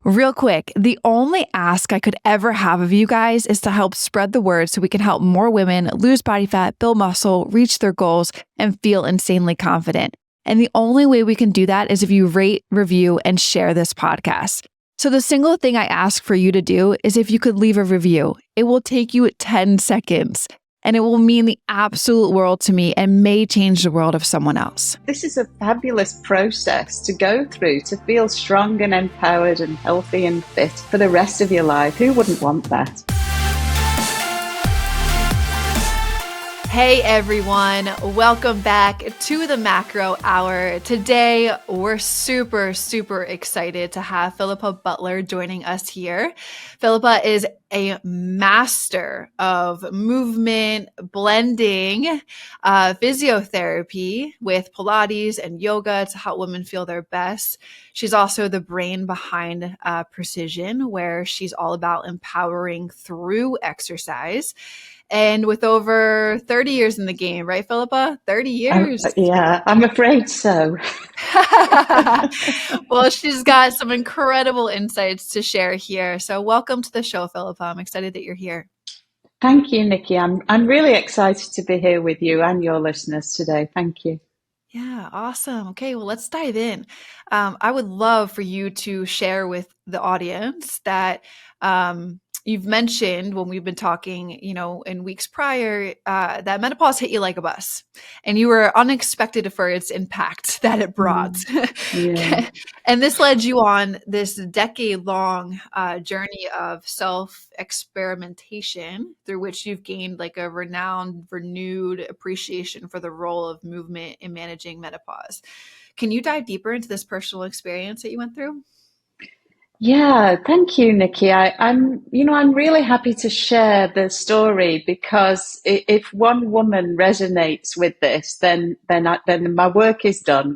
Real quick, the only ask I could ever have of you guys is to help spread the word so we can help more women lose body fat, build muscle, reach their goals, and feel insanely confident. And the only way we can do that is if you rate, review, and share this podcast. So the single thing I ask for you to do is if you could leave a review. It will take you 10 seconds. And it will mean the absolute world to me and may change the world of someone else. This is a fabulous process to go through to feel strong and empowered and healthy and fit for the rest of your life. Who wouldn't want that? Hey everyone, welcome back to the Macro Hour. Today, we're super excited to have Philippa Butler joining us here. Philippa is a master of movement, blending, physiotherapy with Pilates and yoga to help women feel their best. She's also the brain behind Precizion, where she's all about empowering through exercise. And with over 30 years in the game, right, Philippa? 30 years. Yeah, I'm afraid so. Well, she's got some incredible insights to share here. So welcome to the show, Philippa. I'm excited that you're here. Thank you, Nikki. I'm really excited to be here with you and your listeners today. Thank you. Yeah, awesome. Okay, well, let's dive in. I would love for you to share with the audience that you've mentioned when we've been talking, in weeks prior, that menopause hit you like a bus and you were unexpected for its impact that it brought. Yeah. And this led you on this decade-long journey of self-experimentation through which you've gained like a renewed appreciation for the role of movement in managing menopause. Can you dive deeper into this personal experience that you went through? Yeah, thank you, Nikki. I'm really happy to share the story because if one woman resonates with this, then my work is done.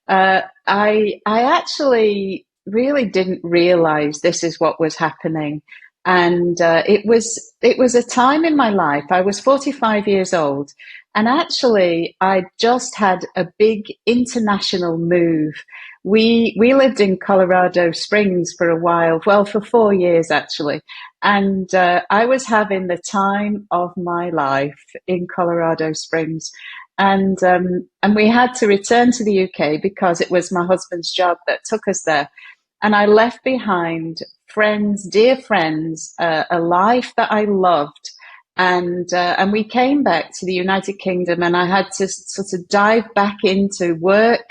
I actually really didn't realize this is what was happening, and it was a time in my life. I was 45 years old, and actually, I just had a big international move. We lived in Colorado Springs for a while, well, for 4 years actually, and I was having the time of my life in Colorado Springs, and we had to return to the UK because it was my husband's job that took us there, and I left behind friends, dear friends, a life that I loved. And we came back to the United Kingdom, and I had to sort of dive back into work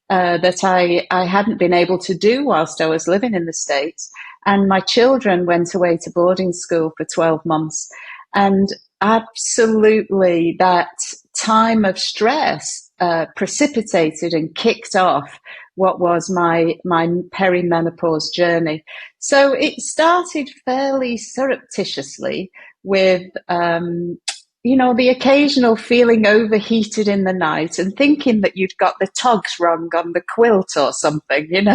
that I hadn't been able to do whilst I was living in the States. And my children went away to boarding school for 12 months. And absolutely that time of stress precipitated and kicked off what was my perimenopause journey. So it started fairly surreptitiously with the occasional feeling overheated in the night and thinking that you'd got the togs wrong on the quilt or something,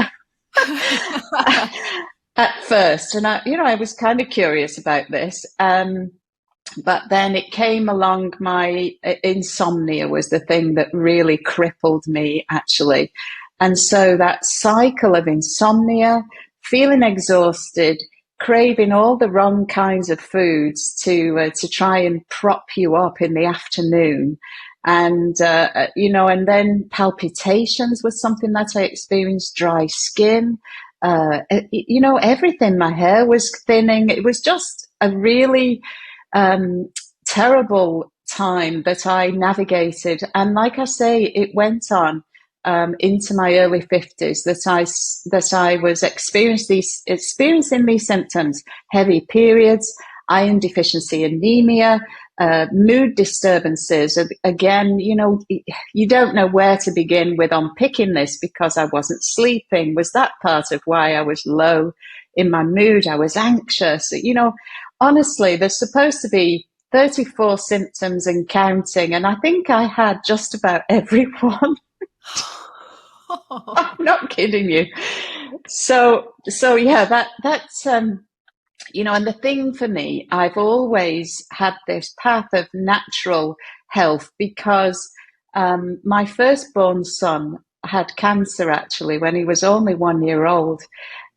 at first. And I was kind of curious about this. But then it came along, my insomnia was the thing that really crippled me, actually. And so that cycle of insomnia, feeling exhausted, craving all the wrong kinds of foods to try and prop you up in the afternoon, and and then palpitations was something that I experienced. Dry skin, everything. My hair was thinning. It was just a really terrible time that I navigated, and like I say, it went on into my early 50s that I was experiencing these symptoms: heavy periods, iron deficiency anemia, mood disturbances. Again, you don't know where to begin with unpicking this because I wasn't sleeping. Was that part of why I was low in my mood? I was anxious. Honestly, there's supposed to be 34 symptoms and counting, and I think I had just about every one. I'm not kidding you. So yeah, that's and the thing for me, I've always had this path of natural health because my firstborn son had cancer actually when he was only 1 year old.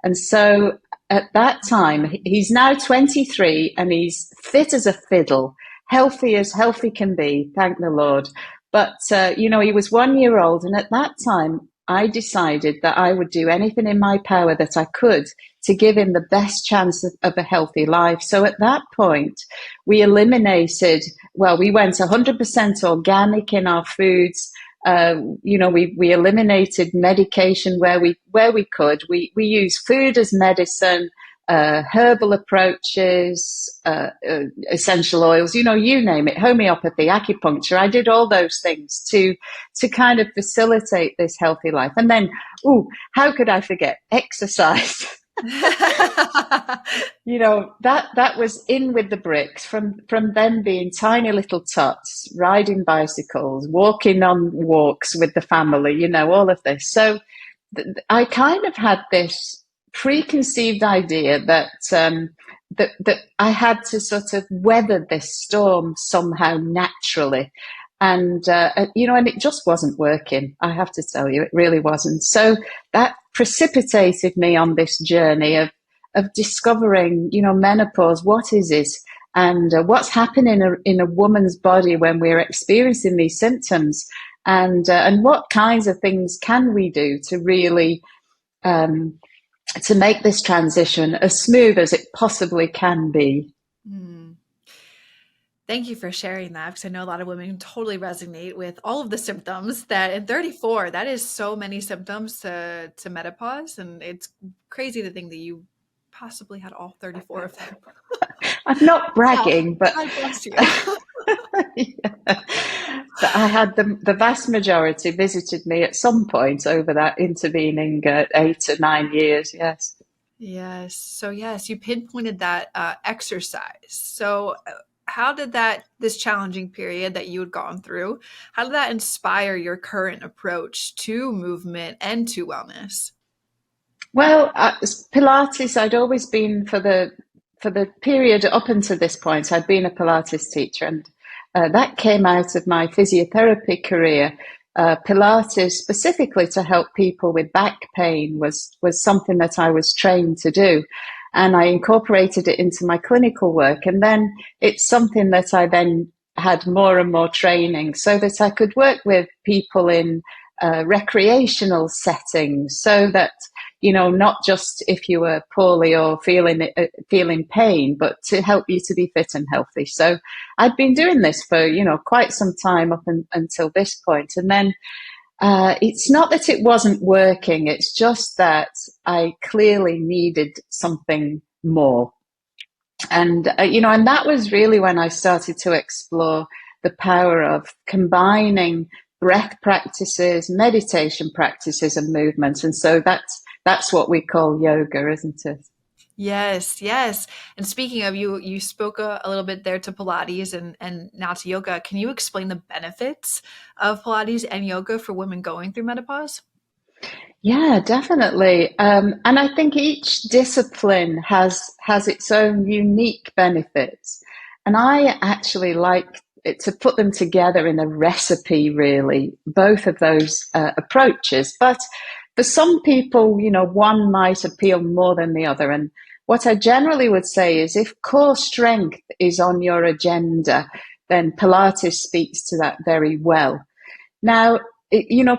And so at that time, he's now 23 and he's fit as a fiddle, healthy as healthy can be, thank the Lord. But, he was 1 year old. And at that time, I decided that I would do anything in my power that I could to give him the best chance of a healthy life. So at that point, we eliminated, we went 100% organic in our foods. We eliminated medication where we could. We use food as medicine, herbal approaches, essential oils, you name it, homeopathy, acupuncture. I did all those things to kind of facilitate this healthy life. And then, how could I forget exercise? That was in with the bricks from them being tiny little tots, riding bicycles, walking on walks with the family, all of this. So I kind of had this preconceived idea that that I had to sort of weather this storm somehow naturally. And it just wasn't working. I have to tell you, it really wasn't. So that precipitated me on this journey of discovering, menopause. What is it? And what's happening in a woman's body when we're experiencing these symptoms? And what kinds of things can we do to really to make this transition as smooth as it possibly can be? Thank you for sharing that, because I know a lot of women totally resonate with all of the symptoms that at 34, that is so many symptoms to menopause. And it's crazy to think that you possibly had all 34 of them. I'm not bragging, but God bless you. Yeah. So I had the vast majority visited me at some point over that intervening 8 or 9 years. Yes. Yes. So yes, you pinpointed that exercise. So how did this challenging period that you had gone through, how did that inspire your current approach to movement and to wellness? Well, Pilates, I'd always been for the period up until this point, I'd been a Pilates teacher, and that came out of my physiotherapy career. Pilates, specifically to help people with back pain, was something that I was trained to do. And I incorporated it into my clinical work. And then it's something that I then had more and more training so that I could work with people in recreational settings, so that, not just if you were poorly or feeling pain, but to help you to be fit and healthy. So I'd been doing this for, quite some time up until this point. And then it's not that it wasn't working. It's just that I clearly needed something more. And, and that was really when I started to explore the power of combining breath practices, meditation practices, and movements. And so that's what we call yoga, isn't it? Yes, yes. And speaking of, you spoke a little bit there to Pilates and now to yoga. Can you explain the benefits of Pilates and yoga for women going through menopause? Yeah, definitely. And I think each discipline has its own unique benefits. And I actually like it to put them together in a recipe, really, both of those approaches. But for some people, one might appeal more than the other. And what I generally would say is if core strength is on your agenda, then Pilates speaks to that very well. Now,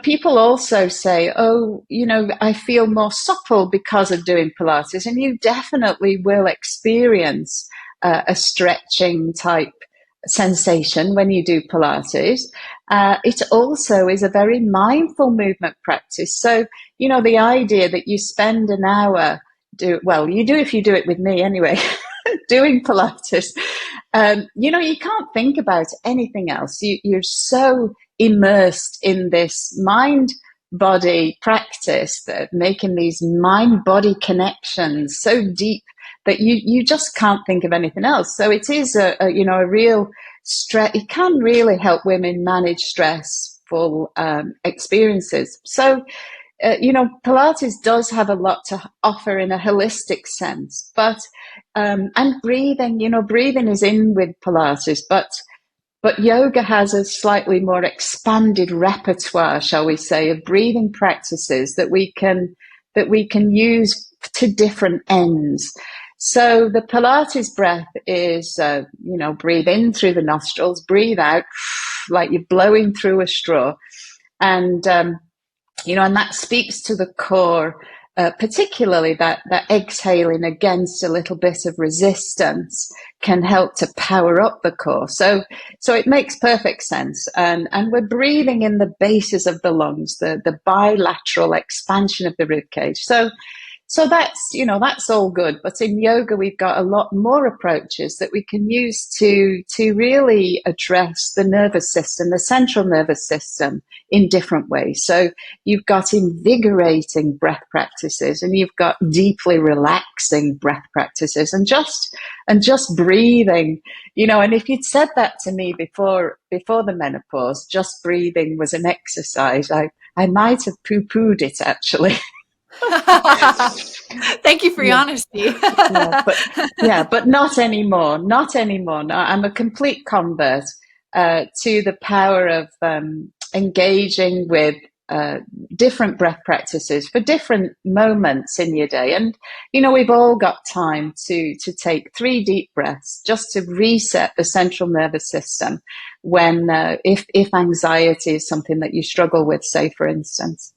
people also say, I feel more supple because of doing Pilates. And you definitely will experience a stretching type sensation when you do Pilates. It also is a very mindful movement practice. So, the idea that you spend an hour you do if you do it with me anyway, doing Pilates, you can't think about anything else. You're so immersed in this mind body practice, that making these mind body connections so deep that you just can't think of anything else. So it is a real stress. It can really help women manage stressful experiences. So Pilates does have a lot to offer in a holistic sense, but and breathing is in with Pilates, but yoga has a slightly more expanded repertoire, shall we say, of breathing practices that we can that we can use to different ends. So the Pilates breath is, breathe in through the nostrils, breathe out like you're blowing through a straw. And, and that speaks to the core, particularly that exhaling against a little bit of resistance can help to power up the core. So it makes perfect sense. And we're breathing in the bases of the lungs, the bilateral expansion of the rib cage. So that's all good. But in yoga, we've got a lot more approaches that we can use to really address the nervous system, the central nervous system, in different ways. So you've got invigorating breath practices, and you've got deeply relaxing breath practices, and just breathing. And if you'd said that to me before the menopause, just breathing was an exercise, I might have poo-pooed it, actually. Thank you for your honesty. But not anymore. Not anymore. No, I'm a complete convert to the power of engaging with different breath practices for different moments in your day. And we've all got time to take 3 deep breaths just to reset the central nervous system when if anxiety is something that you struggle with, say, for instance.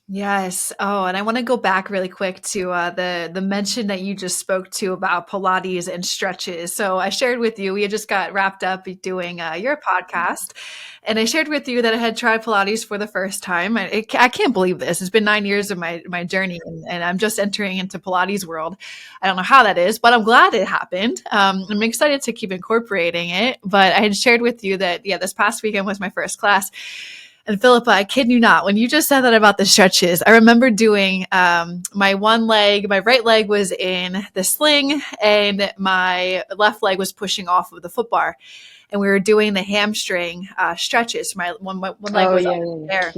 Yes. Oh, and I want to go back really quick to the mention that you just spoke to about Pilates and stretches. So I shared with you, we had just got wrapped up doing your podcast, and I shared with you that I had tried Pilates for the first time. I can't believe this. It's been 9 years of my journey, and I'm just entering into Pilates world. I don't know how that is, but I'm glad it happened. I'm excited to keep incorporating it. But I had shared with you that, this past weekend was my first class. And Philippa, I kid you not, when you just said that about the stretches, I remember doing my right leg was in the sling, and my left leg was pushing off of the foot bar. And we were doing the hamstring stretches. My one leg was up there.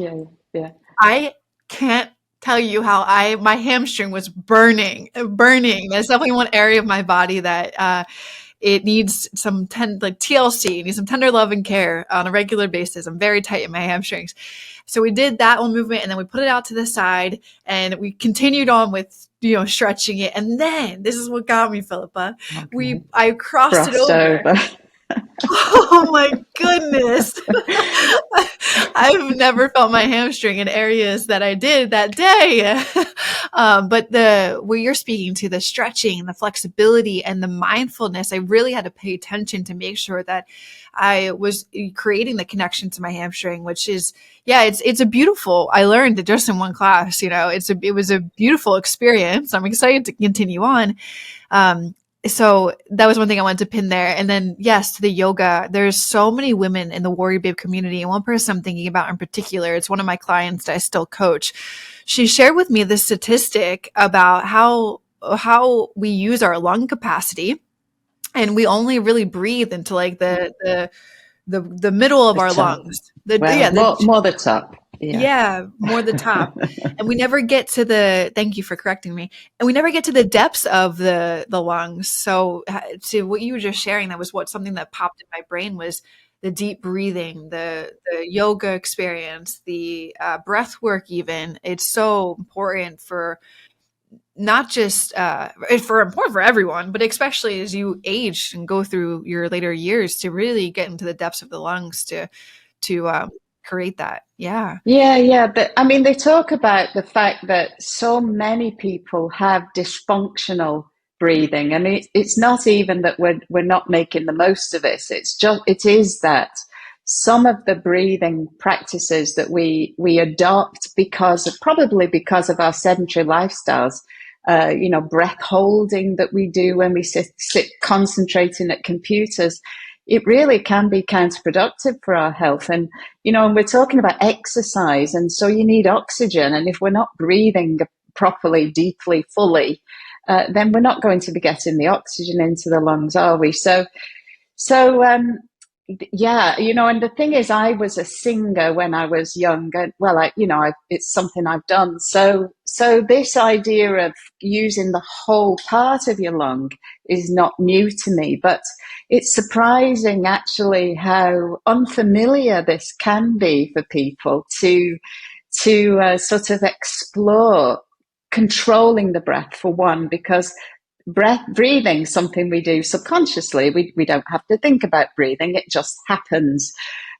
Yeah. I can't tell you how my hamstring was burning. There's definitely one area of my body that it needs some TLC, needs some tender love and care on a regular basis. I'm very tight in my hamstrings. So we did that one movement, and then we put it out to the side, and we continued on with, stretching it. And then this is what got me, Philippa. Okay. I crossed it over. Oh my goodness. I've never felt my hamstring in areas that I did that day. But what you're speaking to, the stretching, the flexibility, and the mindfulness, I really had to pay attention to make sure that I was creating the connection to my hamstring, which is, it's a beautiful, I learned it just in one class, it was a beautiful experience. I'm excited to continue on. So that was one thing I wanted to pin there. And then, yes, to the yoga, there's so many women in the WarriorBabe community. And one person I'm thinking about in particular, it's one of my clients that I still coach. She shared with me this statistic about how we use our lung capacity, and we only really breathe into like the middle of our lungs. More the top. Yeah, more the top. And we never get to thank you for correcting me. And we never get to the depths of the lungs. So to what you were just sharing, that was something that popped in my brain was the deep breathing, the yoga experience, the breath work even. It's so important for not just important for everyone, but especially as you age and go through your later years to really get into the depths of the lungs to create that. Yeah. But I mean, they talk about the fact that so many people have dysfunctional breathing, and it's not even that we're not making the most of it. It is that some of the breathing practices that we adopt probably because of our sedentary lifestyles, breath holding that we do when we sit concentrating at computers, it really can be counterproductive for our health. And, and we're talking about exercise, and so you need oxygen. And if we're not breathing properly, deeply, fully, then we're not going to be getting the oxygen into the lungs, are we? And the thing is, I was a singer when I was young. It's something I've done. So this idea of using the whole part of your lung is not new to me, but it's surprising actually how unfamiliar this can be for people to sort of explore controlling the breath for one, because breathing is something we do subconsciously. We don't have to think about breathing, it just happens.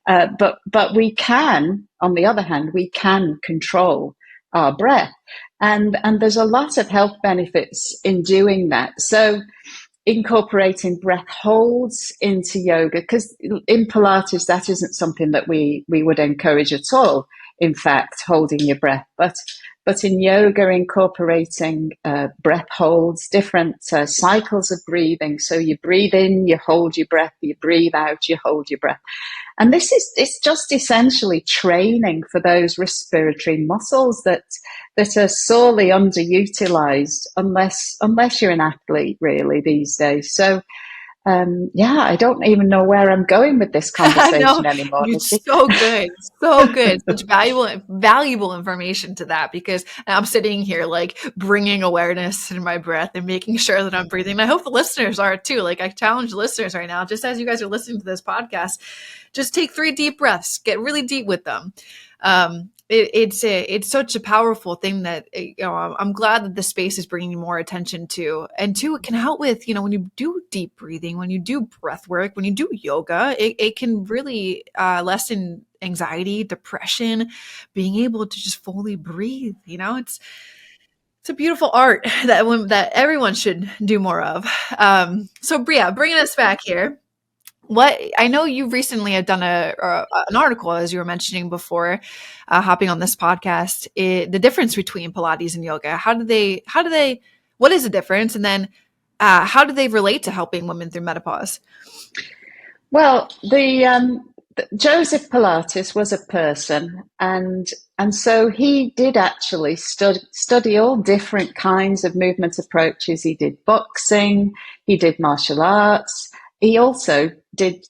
But we can, on the other hand, we can control our breath. And there's a lot of health benefits in doing that. So incorporating breath holds into yoga, because in Pilates, that isn't something that we would encourage at all. In fact, holding your breath, but in yoga, incorporating breath holds, different cycles of breathing. So you breathe in, you hold your breath, you breathe out, you hold your breath. And it's just essentially training for those respiratory muscles that are sorely underutilized, unless you're an athlete, really, these days. So I don't even know where I'm going with this conversation No, anymore. you're so good. So good. Such valuable information to that, because I'm sitting here like bringing awareness to my breath and making sure that I'm breathing. And I hope the listeners are too. Like, I challenge listeners right now, just as you guys are listening to this podcast, just take 3 deep breaths, get really deep with them. It's such a powerful thing that, I'm glad that the space is bringing more attention to, and two, it can help with, when you do deep breathing, when you do breath work, when you do yoga, it can really lessen anxiety, depression, being able to just fully breathe. It's a beautiful art that everyone should do more of. So Bria, bringing us back here. What I know you recently have done an article, as you were mentioning before, hopping on this podcast. The difference between Pilates and yoga. What is the difference, and then how do they relate to helping women through menopause? Well, the Joseph Pilates was a person, and so he did actually study all different kinds of movement approaches. He did boxing, he did martial arts. He also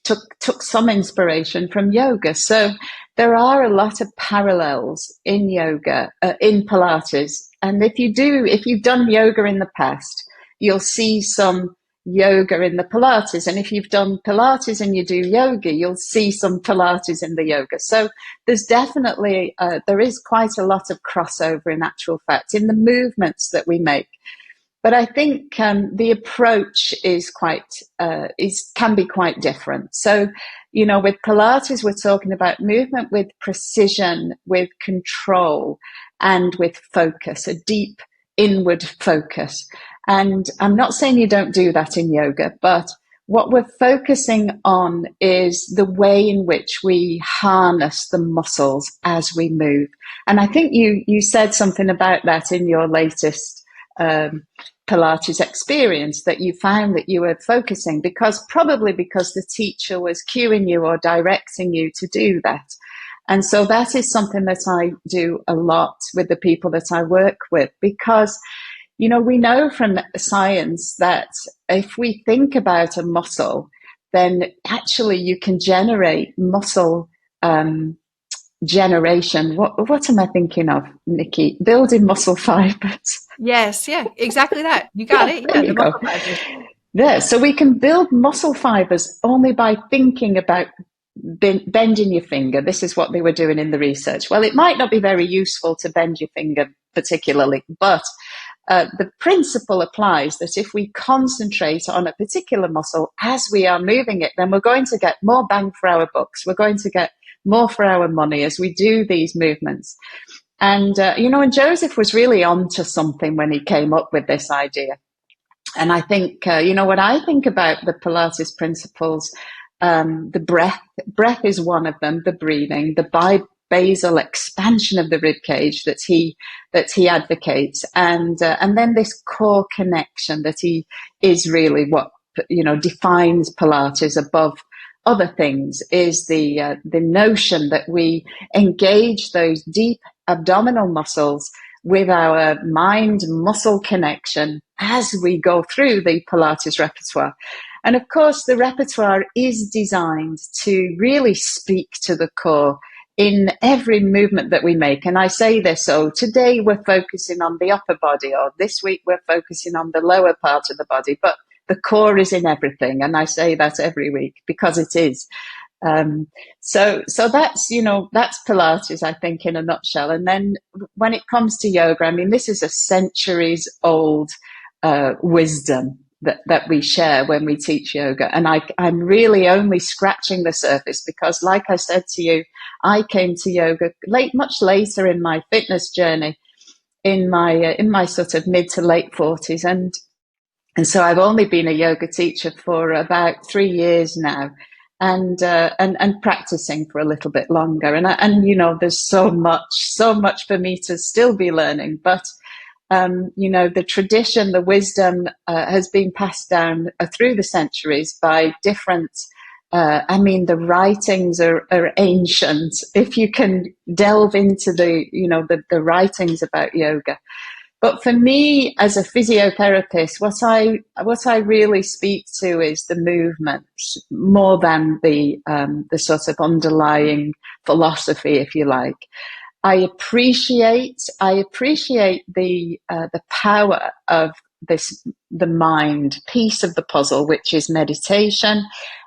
took some inspiration from yoga. So there are a lot of parallels in yoga, in Pilates. And if you've done yoga in the past, you'll see some yoga in the Pilates. And if you've done Pilates and you do yoga, you'll see some Pilates in the yoga. So there's definitely, there is quite a lot of crossover in actual fact in the movements that we make. But I think the approach can be quite different. So, with Pilates, we're talking about movement with precision, with control, and with focus, a deep inward focus. And I'm not saying you don't do that in yoga, but what we're focusing on is the way in which we harness the muscles as we move. And I think you said something about that in your latest Pilates experience, that you found that you were focusing probably because the teacher was cueing you or directing you to do that. And so that is something that I do a lot with the people that I work with, because, we know from science that if we think about a muscle, then actually you can generate muscle generation. What am I thinking of, Nikki? Building muscle fibers. Yes, yeah, exactly that. You got it. Yeah, There you go. Yeah, so we can build muscle fibers only by thinking about bending your finger. This is what they were doing in the research. Well, it might not be very useful to bend your finger particularly, but the principle applies that if we concentrate on a particular muscle as we are moving it, then we're going to get more bang for our bucks. We're going to get more for our money as we do these movements. And, and Joseph was really onto something when he came up with this idea. And I think, what I think about the Pilates principles, the breath is one of them, the breathing, the basal expansion of the rib cage that he advocates, and then this core connection that he is really what defines Pilates above other things, is the notion that we engage those deep abdominal muscles with our mind muscle connection as we go through the Pilates repertoire. And of course, the repertoire is designed to really speak to the core in every movement that we make. And I say this, so today we're focusing on the upper body, or this week we're focusing on the lower part of the body, but the core is in everything. And I say that every week because it is. So that's, that's Pilates, I think, in a nutshell. And then when it comes to yoga, I mean, this is a centuries old wisdom that we share when we teach yoga. And I'm really only scratching the surface because, like I said to you, I came to yoga much later in my fitness journey, in my sort of mid to late 40s. And so I've only been a yoga teacher for about 3 years now, and practicing for a little bit longer. And there's so much for me to still be learning. But the tradition, the wisdom has been passed down through the centuries by different. The writings are ancient. If you can delve into the writings about yoga. But for me, as a physiotherapist, what I really speak to is the movement more than the sort of underlying philosophy, if you like. I appreciate the power of the mind piece of the puzzle, which is meditation,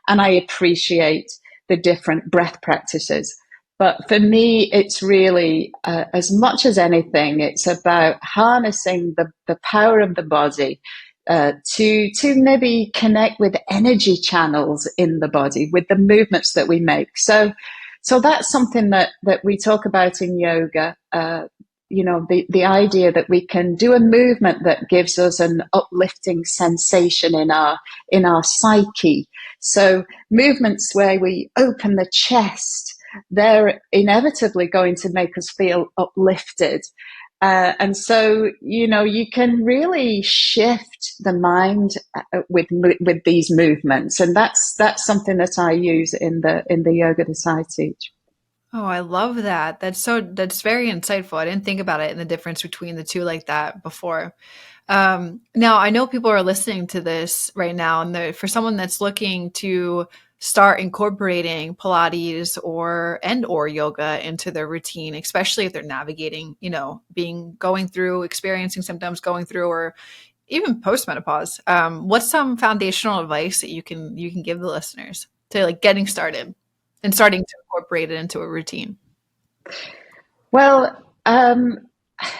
and I appreciate the different breath practices. But for me, it's really, as much as anything, it's about harnessing the power of the body to maybe connect with energy channels in the body, with the movements that we make. So that's something that we talk about in yoga. The idea that we can do a movement that gives us an uplifting sensation in our psyche. So movements where we open the chest, they're inevitably going to make us feel uplifted. And so, you can really shift the mind with these movements. And that's something that I use in the yoga that I teach. Oh, I love that. That's very insightful. I didn't think about it and the difference between the two like that before. Now I know people are listening to this right now, and for someone that's looking to start incorporating Pilates or yoga into their routine, especially if they're navigating, experiencing symptoms, going through, or even post-menopause. What's some foundational advice that you can give the listeners to like getting started and starting to incorporate it into a routine? Well,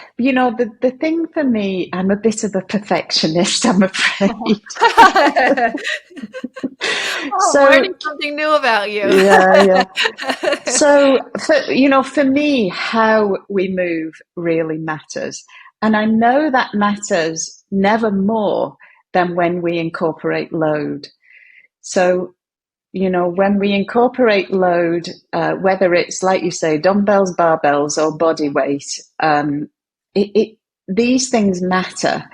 the thing for me, I'm a bit of a perfectionist, I'm afraid. Oh, So, learning something new about you. yeah. So, for me, how we move really matters. And I know that matters never more than when we incorporate load. So, when we incorporate load, whether it's, like you say, dumbbells, barbells, or body weight, these things matter.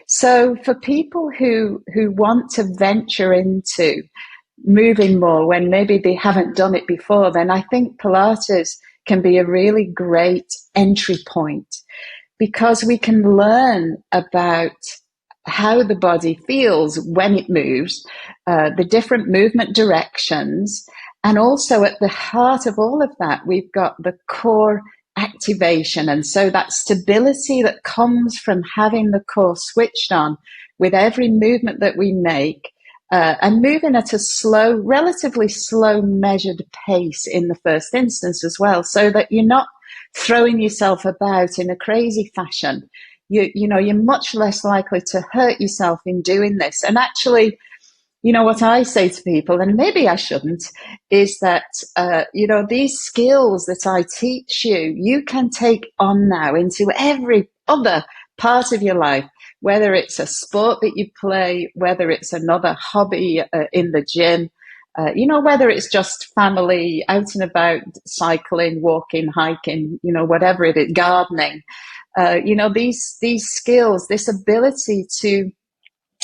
So for people who want to venture into moving more when maybe they haven't done it before, then I think Pilates can be a really great entry point, because we can learn about how the body feels when it moves, the different movement directions. And also at the heart of all of that, we've got the core activation. And so that stability that comes from having the core switched on with every movement that we make, and moving at a relatively slow, measured pace in the first instance as well, so that you're not throwing yourself about in a crazy fashion. You're much less likely to hurt yourself in doing this. And actually, what I say to people, and maybe I shouldn't, is that, these skills that I teach you can take on now into every other part of your life, whether it's a sport that you play, whether it's another hobby in the gym, whether it's just family out and about, cycling, walking, hiking, whatever it is, gardening. These skills, this ability to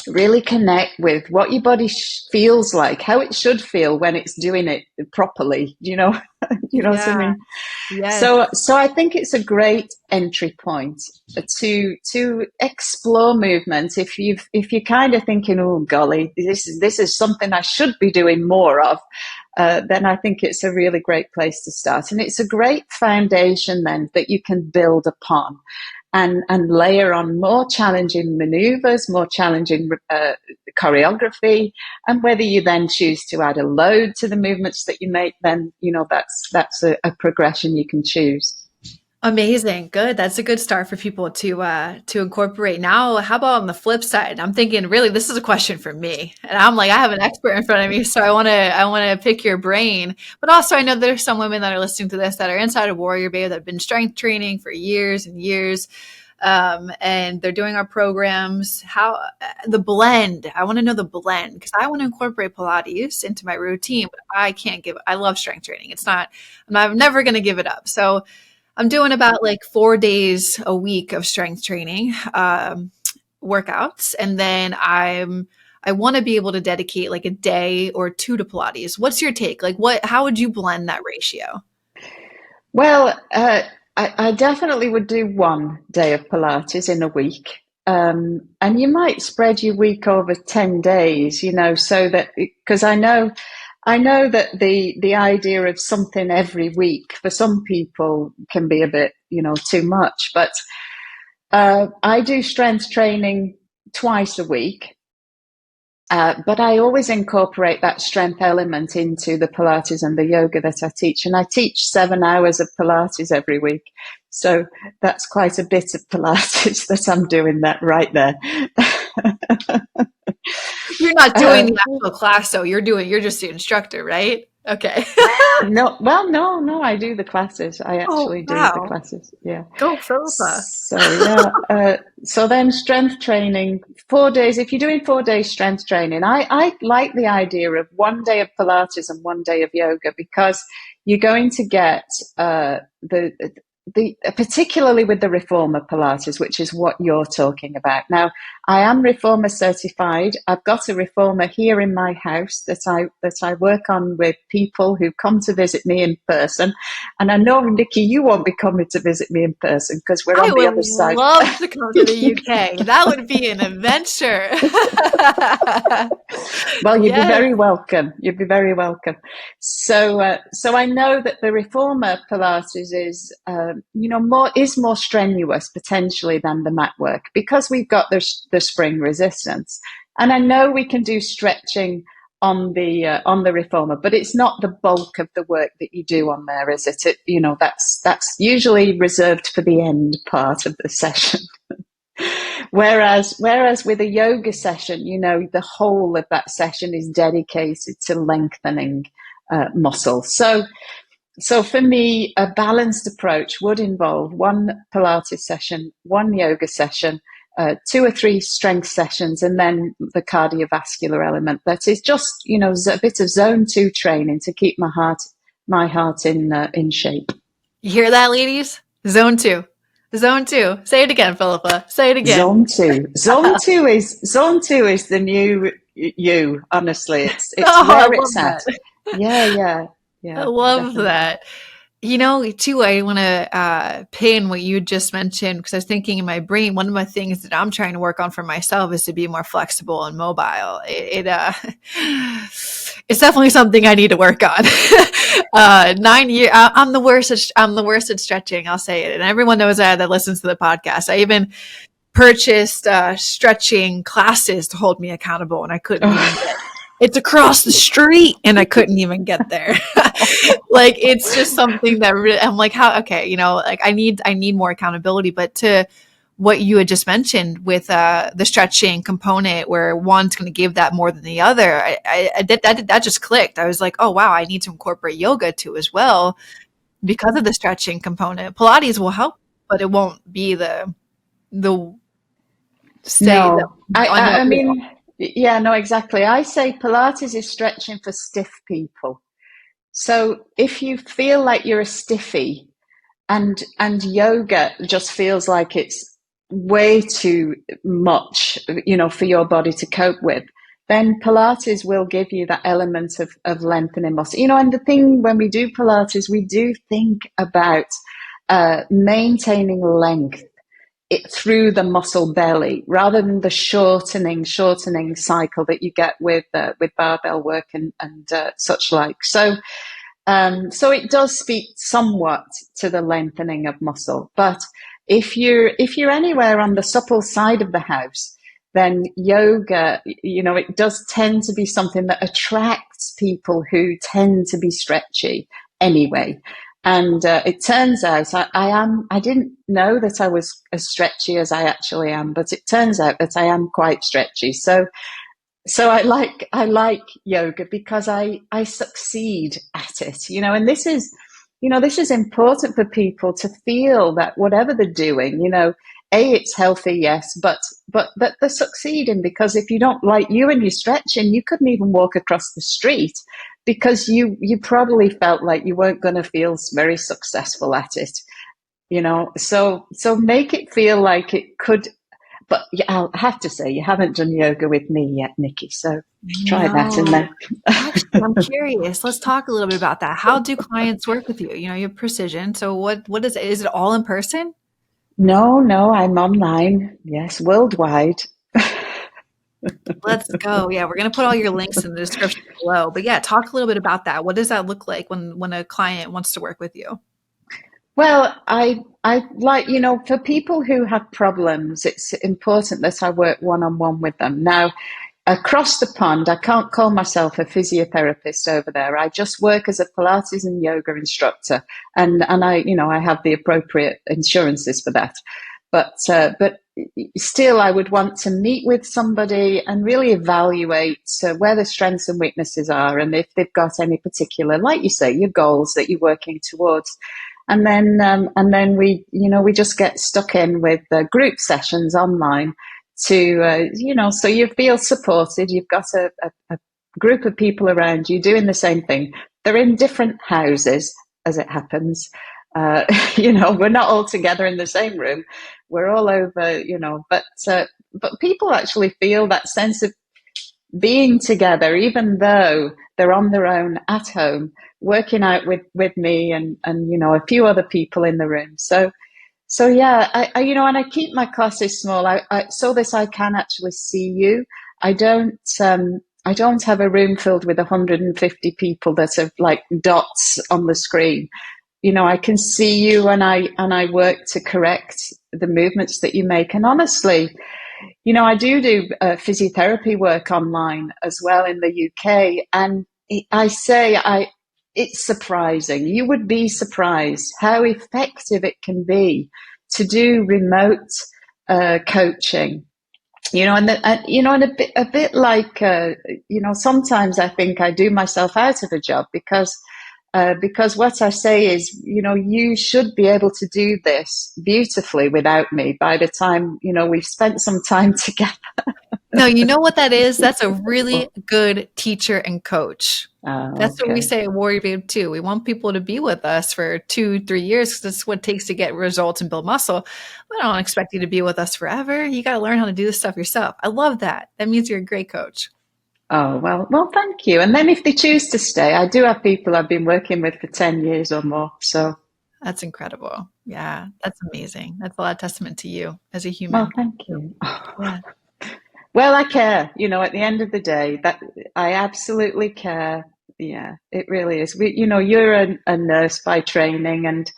really connect with what your body feels like, how it should feel when it's doing it properly. What I mean? Yes. So I think it's a great entry point to explore movement. If you're kind of thinking, oh golly, this is something I should be doing more of, then I think it's a really great place to start. And it's a great foundation then that you can build upon. and layer on more challenging maneuvers, more challenging choreography. And whether you then choose to add a load to the movements that you make, then, that's a progression you can choose. Amazing. Good. That's a good start for people to incorporate. Now, how about on the flip side? I'm thinking really this is a question for me. And I'm like, I have an expert in front of me, so I want to pick your brain. But also I know there's some women that are listening to this that are inside of WarriorBabe that have been strength training for years and years. And they're doing our programs. How the blend? I want to know the blend because I want to incorporate Pilates into my routine, but I love strength training. I'm never going to give it up. So I'm doing about like 4 days a week of strength training workouts, and then I want to be able to dedicate like a day or two to Pilates. What's your take? Like, how would you blend that ratio? Well, I definitely would do one day of Pilates in a week. And you might spread your week over 10 days, so that, because I know that the idea of something every week for some people can be a bit, too much. But I do strength training twice a week. But I always incorporate that strength element into the Pilates and the yoga that I teach. And I teach 7 hours of Pilates every week. So that's quite a bit of Pilates that I'm doing that right there. You're not doing the actual class, though. You're just the instructor, right? Okay. No, I do the classes. I Oh, actually do the wow. classes. Yeah. Go, Philippa. So yeah. So then strength training, 4 days. If you're doing 4 days strength training, I like the idea of one day of Pilates and one day of yoga because you're going to get the particularly with the reformer Pilates, which is what you're talking about. Now, I am reformer certified. I've got a reformer here in my house that I work on with people who come to visit me in person. And I know, Nikki, you won't be coming to visit me in person because we're I on the would other side. love to come to the UK. That would be an adventure. Well, you'd be Yes. very welcome. You'd be very welcome. So I know that the reformer Pilates is, more strenuous potentially than the mat work because we've got the spring resistance, and I know we can do stretching on the reformer, but it's not the bulk of the work that you do on there, is it? That's usually reserved for the end part of the session. Whereas with a yoga session, the whole of that session is dedicated to lengthening muscle. So for me, a balanced approach would involve one Pilates session, one yoga session, 2 or 3 strength sessions, and then the cardiovascular element. That is just, a bit of zone 2 training to keep my heart in shape. You hear that, ladies? Zone 2. Zone 2. Say it again, Philippa. Say it again. Zone 2. Zone 2 is the new you. Honestly, it's Oh, I where love it's at. that. I Yeah, love definitely. that. Too, I want to pin what you just mentioned because I was thinking in my brain, one of my things that I'm trying to work on for myself is to be more flexible and mobile. It's definitely something I need to work on. 9 years, I'm the worst at stretching. I'll say it, and everyone knows that listens to the podcast. I even purchased stretching classes to hold me accountable, and I couldn't even get. It's across the street, and I couldn't even get there. Like it's just something that really, I'm like, how? Okay, like I need more accountability. But to what you had just mentioned with the stretching component, where one's going to give that more than the other, I did that just clicked. I was like, oh wow, I need to incorporate yoga too as well because of the stretching component. Pilates will help, but it won't be the stay that No, I, I know. I, I mean, yeah, no, exactly. I say Pilates is stretching for stiff people. So if you feel like you're a stiffy and yoga just feels like it's way too much, for your body to cope with, then Pilates will give you that element of lengthening muscle. And the thing when we do Pilates, we do think about maintaining length through the muscle belly rather than the shortening cycle that you get with barbell work and such like. So it does speak somewhat to the lengthening of muscle, but If you're anywhere on the supple side of the house, then yoga, it does tend to be something that attracts people who tend to be stretchy anyway. And it turns out I didn't know that I was as stretchy as I actually am, but it turns out that I am quite stretchy. So I like yoga because I succeed at it, and this is important for people to feel that whatever they're doing, it's healthy, yes, but that they're succeeding, because if you don't like you and you're stretching, you couldn't even walk across the street because you probably felt like you weren't going to feel very successful at it, so make it feel like it could. But I'll have to say, you haven't done yoga with me yet, Nikki. So try that in No, there. actually, I'm curious. Let's talk a little bit about that. How do clients work with you? You have Precizion. So what is it? Is it all in person? No, no, I'm online. Yes, worldwide. Let's go. Yeah, we're gonna put all your links in the description below. But yeah, talk a little bit about that. What does that look like when a client wants to work with you? Well, I like, for people who have problems, it's important that I work one on one with them. Now, across the pond, I can't call myself a physiotherapist over there. I just work as a Pilates and yoga instructor, and I have the appropriate insurances for that. But still, I would want to meet with somebody and really evaluate where the strengths and weaknesses are, and if they've got any particular, like you say, your goals that you're working towards. And then we just get stuck in with group sessions online so you feel supported. You've got a group of people around you doing the same thing. They're in different houses, as it happens. We're not all together in the same room. We're all over, but people actually feel that sense of being together, even though they're on their own at home, working out with me and a few other people in the room. So yeah, and I keep my classes small. So that I can actually see you. I don't. I don't have a room filled with 150 people that are like dots on the screen. I can see you, and I work to correct the movements that you make. And honestly, I do physiotherapy work online as well in the UK, and it's surprising. You would be surprised how effective it can be to do remote coaching. And a bit like sometimes I think I do myself out of a job because what I say is, you should be able to do this beautifully without me by the time, we've spent some time together. No, you know what that is? That's a really good teacher and coach. Oh, That's what we okay. say at WarriorBabe too. We want people to be with us for 2, 3 years because that's what it takes to get results and build muscle. We don't expect you to be with us forever. You got to learn how to do this stuff yourself. I love that. That means you're a great coach. Oh, well, thank you. And then if they choose to stay, I do have people I've been working with for 10 years or more. So, That's incredible. Yeah, that's amazing. That's a lot of testament to you as a well, human. thank you. Yeah. Well, I care, at the end of the day, that I absolutely care. Yeah, it really is. You're a nurse by training, and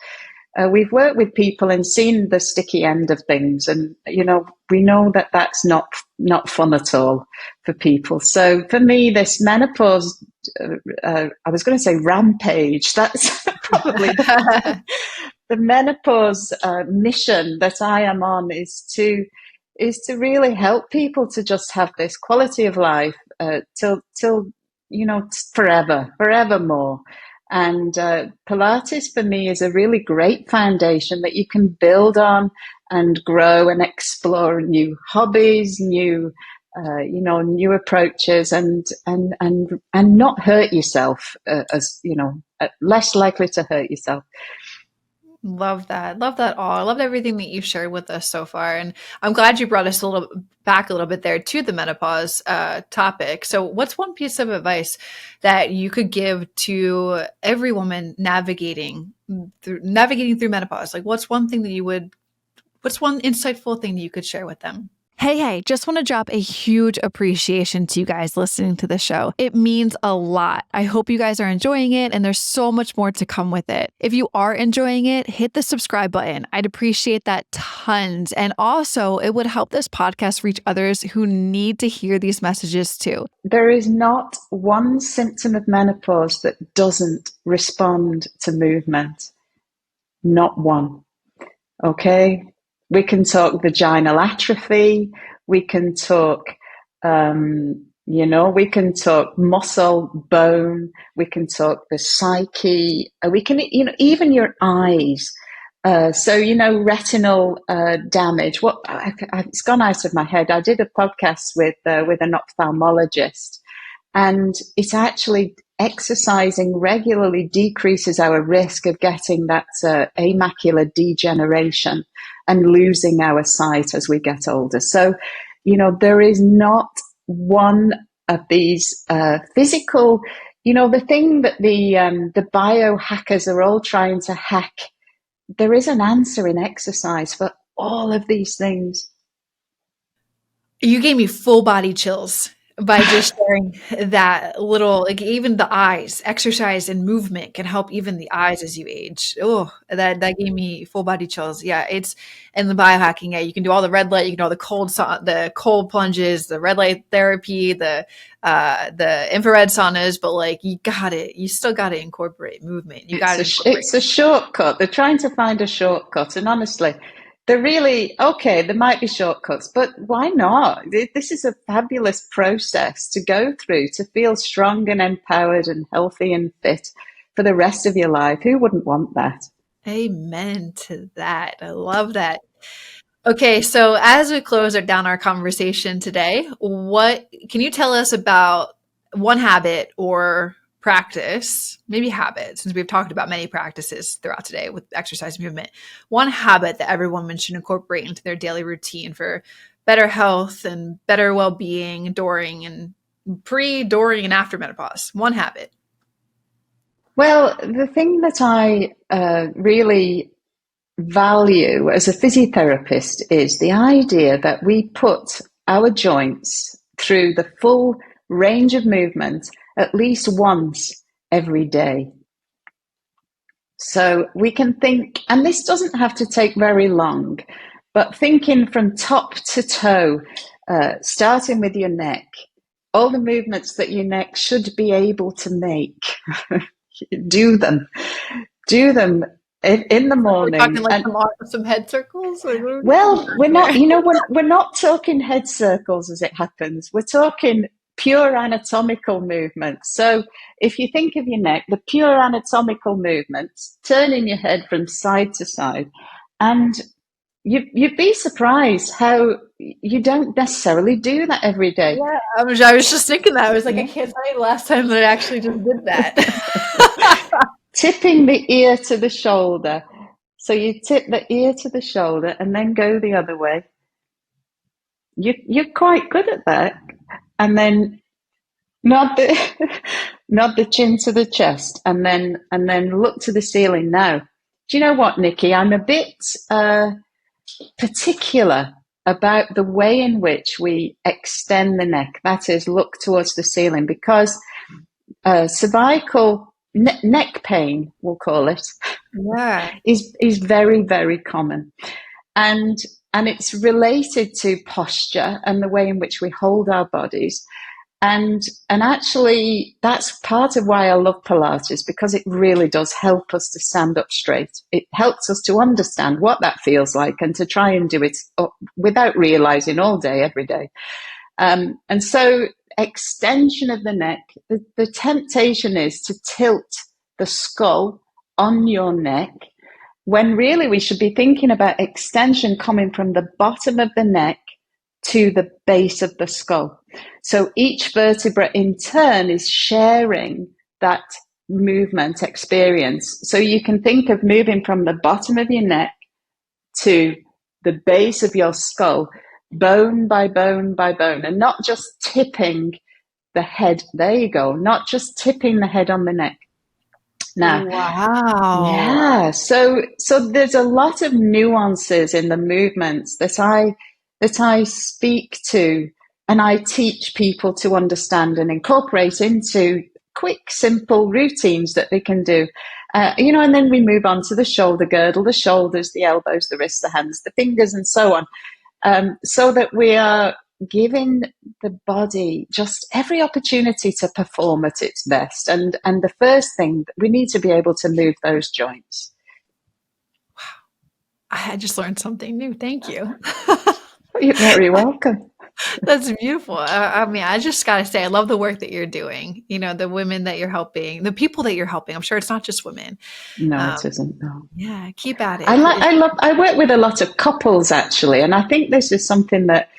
we've worked with people and seen the sticky end of things, and we know that that's not fun at all for people. So for me, this menopause, I was going to say rampage. That's probably the menopause mission that I am on is to really help people to just have this quality of life till forevermore. And Pilates for me is a really great foundation that you can build on and grow and explore new hobbies, new approaches, and not hurt yourself, as less likely to hurt yourself. Love that. Love that all. I love everything that you've shared with us so far. And I'm glad you brought us back a little bit there to the menopause topic. So what's one piece of advice that you could give to every woman navigating through menopause? Like what's one insightful thing that you could share with them? Hey, just want to drop a huge appreciation to you guys listening to the show. It means a lot. I hope you guys are enjoying it, and there's so much more to come with it. If you are enjoying it, hit the subscribe button. I'd appreciate that tons. And also, it would help this podcast reach others who need to hear these messages too. There is not one symptom of menopause that doesn't respond to movement. Not one. Okay? We can talk vaginal atrophy. We can talk, we can talk muscle, bone. We can talk the psyche. We can, even your eyes. Retinal damage. It's gone out of my head. I did a podcast with an ophthalmologist, and it's actually exercising regularly decreases our risk of getting that macular degeneration and losing our sight as we get older. So, there is not one of these physical, the thing that the biohackers are all trying to hack. There is an answer in exercise for all of these things. You gave me full body chills by just sharing that little, like even the eyes, exercise and movement can help even the eyes as you age. Oh, that gave me full body chills. Yeah, it's and the biohacking. Yeah, you can do all the red light, you can do all the cold plunges, the red light therapy, the infrared saunas, but like you still got to incorporate movement. You got to incorporate. It's a shortcut. They're trying to find a shortcut, and honestly, they're really okay. There might be shortcuts, but why not? This is a fabulous process to go through to feel strong and empowered and healthy and fit for the rest of your life. Who wouldn't want that? Amen to that. I love that. Okay, so as we close down our conversation today, what can you tell us about one habit or practice, maybe habit, since we've talked about many practices throughout today with exercise and movement, one habit that every woman should incorporate into their daily routine for better health and better well-being during and during, and after menopause? One habit. Well, the thing that I really value as a physiotherapist is the idea that we put our joints through the full range of movement at least once every day. So we can think, and this doesn't have to take very long, but thinking from top to toe, starting with your neck, all the movements that your neck should be able to make. Do them in the morning. Are we talking like some head circles? Well, we're not talking head circles as it happens. We're talking pure anatomical movements. So if you think of your neck, the pure anatomical movements, turning your head from side to side, and you'd be surprised how you don't necessarily do that every day. Yeah, I was just thinking that. I was like, I can't tell you the last time that I actually just did that. Tipping the ear to the shoulder. So you tip the ear to the shoulder and then go the other way. You're quite good at that. And then nod the chin to the chest, and then look to the ceiling. Now, do you know what, Nikki? I'm a bit particular about the way in which we extend the neck. That is, look towards the ceiling, because cervical neck pain, we'll call it, is very, very common, and it's related to posture and the way in which we hold our bodies. And actually, that's part of why I love Pilates, because it really does help us to stand up straight. It helps us to understand what that feels like and to try and do it without realizing all day, every day. And so extension of the neck, the temptation is to tilt the skull on your neck, when really we should be thinking about extension coming from the bottom of the neck to the base of the skull. So each vertebra in turn is sharing that movement experience. So you can think of moving from the bottom of your neck to the base of your skull, bone by bone by bone, and not just tipping the head. There you go. Not just tipping the head on the neck. Now, wow. Yeah. So there's a lot of nuances in the movements that I that I speak to and I teach people to understand and incorporate into quick, simple routines that they can do. And then we move on to the shoulder girdle, the shoulders, the elbows, the wrists, the hands, the fingers, and so on, so that we are giving the body just every opportunity to perform at its best. And the first thing, we need to be able to move those joints. I just learned something new. Thank you. You're very welcome. That's beautiful. I mean, I just got to say, I love the work that you're doing. The women that you're helping, the people that you're helping. I'm sure it's not just women. No, it isn't. No. Yeah, keep at it. I work with a lot of couples, actually, and I think this is something that,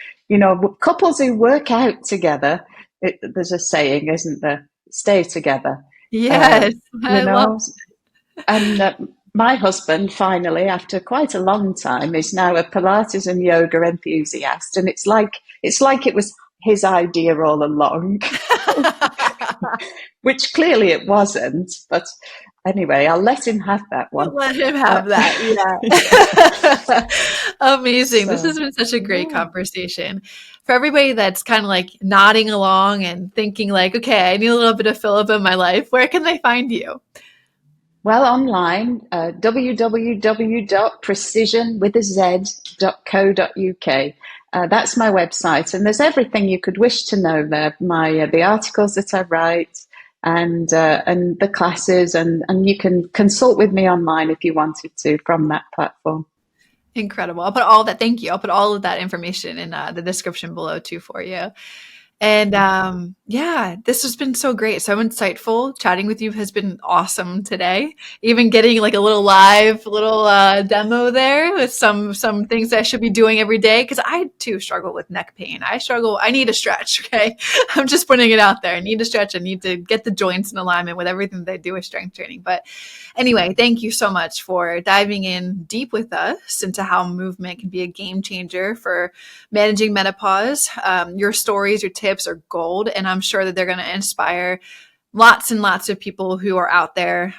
couples who work out together, there's a saying, isn't there? Stay together. Yes, I love it. And my husband, finally, after quite a long time, is now a Pilates and Yoga enthusiast, and it's like it was his idea all along, which clearly it wasn't. But anyway, I'll let him have that one. Let him have that. Yeah. Amazing. This has been such a great conversation. For everybody that's kind of like nodding along and thinking like, okay, I need a little bit of Philippa in my life, where can they find you? Well, online, www.precizion.co.uk. That's my website, and there's everything you could wish to know there. The articles that I write, and the classes, and you can consult with me online if you wanted to from that platform. Incredible. I'll put all that. Thank you. I'll put all of that information in the description below too for you. And this has been so great, so insightful. Chatting with you has been awesome today. Even getting like a little live demo there with some things that I should be doing every day, because I too struggle with neck pain. I need a stretch. Okay, I'm just putting it out there. I need a stretch. I need to get the joints in alignment with everything that I do with strength training. But anyway, thank you so much for diving in deep with us into how movement can be a game changer for managing menopause. Your stories, your tips are gold, and I'm sure that they're going to inspire lots and lots of people who are out there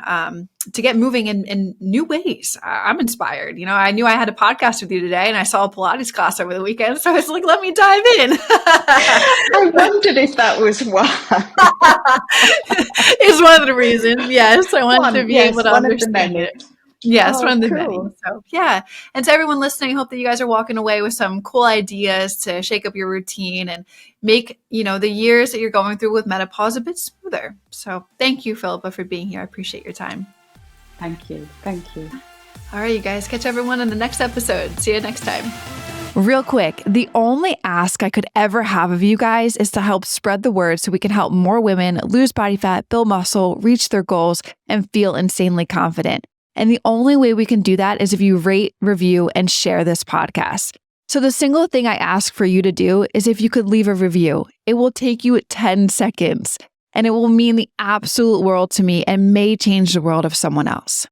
to get moving in new ways. I'm inspired. I knew I had a podcast with you today, and I saw a Pilates class over the weekend, so I was like, let me dive in. I wondered if that was why. It's one of the reasons. Yes, I wanted to be able to understand it. Yes, one of the many. So yeah. And to everyone listening, I hope that you guys are walking away with some cool ideas to shake up your routine and make, the years that you're going through with menopause a bit smoother. So thank you, Philippa, for being here. I appreciate your time. Thank you. Thank you. All right, you guys, catch everyone in the next episode. See you next time. Real quick, the only ask I could ever have of you guys is to help spread the word so we can help more women lose body fat, build muscle, reach their goals, and feel insanely confident. And the only way we can do that is if you rate, review, and share this podcast. So the single thing I ask for you to do is if you could leave a review. It will take you 10 seconds, and it will mean the absolute world to me and may change the world of someone else.